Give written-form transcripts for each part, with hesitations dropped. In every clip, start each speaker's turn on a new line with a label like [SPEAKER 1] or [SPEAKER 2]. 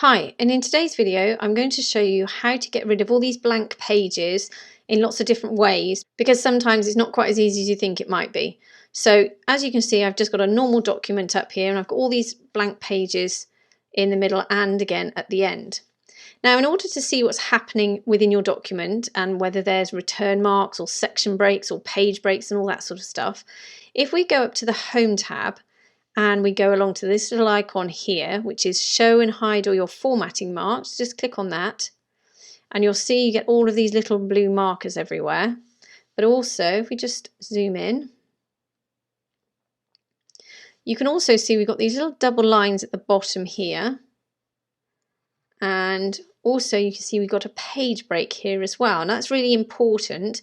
[SPEAKER 1] Hi, and in today's video I'm going to show you how to get rid of all these blank pages in lots of different ways, because sometimes it's not quite as easy as you think it might be. So as you can see, I've just got a normal document up here and I've got all these blank pages in the middle and again at the end. Now, in order to see what's happening within your document and whether there's return marks or section breaks or page breaks and all that sort of stuff, if we go up to the Home tab and we go along to this little icon here, which is show and hide all your formatting marks, just click on that and you'll see you get all of these little blue markers everywhere. But also, if we just zoom in, you can also see we've got these little double lines at the bottom here, and also you can see we've got a page break here as well, and that's really important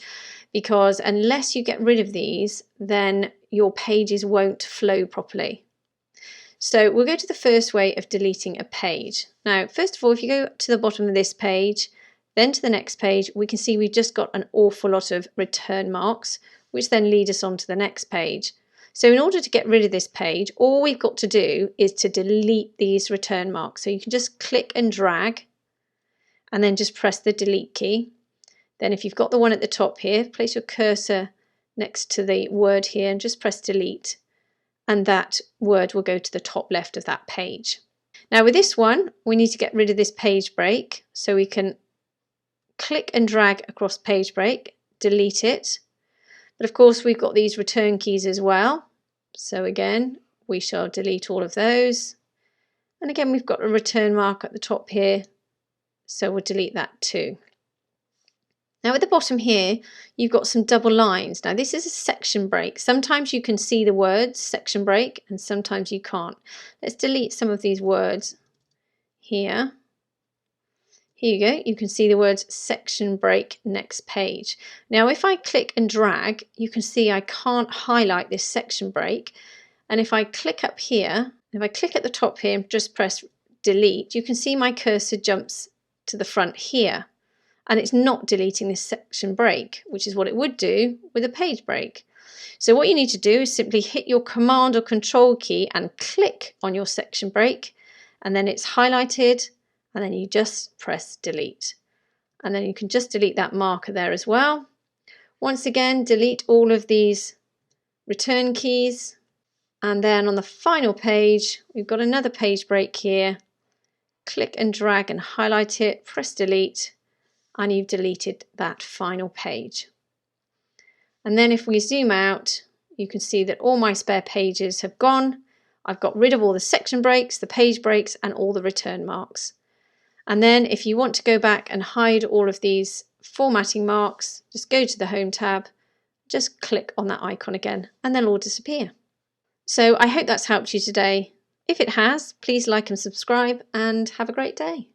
[SPEAKER 1] because unless you get rid of these, then your pages won't flow properly. So we'll go to the first way of deleting a page. Now, first of all, if you go to the bottom of this page, then to the next page, we can see we've just got an awful lot of return marks, which then lead us on to the next page. So in order to get rid of this page, all we've got to do is to delete these return marks. So you can just click and drag and then just press the delete key. Then if you've got the one at the top here, place your cursor next to the word here and just press delete, and that word will go to the top left of that page. Now with this one, we need to get rid of this page break, so we can click and drag across page break, delete it. But of course we've got these return keys as well, so again we shall delete all of those. And again we've got a return mark at the top here, so we'll delete that too. Now at the bottom here, you've got some double lines. Now this is a section break. Sometimes you can see the words section break and sometimes you can't. Let's delete some of these words here. Here you go. You can see the words section break next page. Now if I click and drag, you can see I can't highlight this section break. And if I click up here, if I click at the top here and just press delete, you can see my cursor jumps to the front here. And it's not deleting this section break, which is what it would do with a page break. So what you need to do is simply hit your Command or Control key and click on your section break, and then it's highlighted, and then you just press delete. And then you can just delete that marker there as well. Once again, delete all of these return keys, and then on the final page, we've got another page break here. Click and drag and highlight it, press delete, and you've deleted that final page. And then if we zoom out, you can see that all my spare pages have gone. I've got rid of all the section breaks, the page breaks, and all the return marks. And then if you want to go back and hide all of these formatting marks, just go to the Home tab, just click on that icon again, and they'll all disappear. So I hope that's helped you today. If it has, please like and subscribe, and have a great day.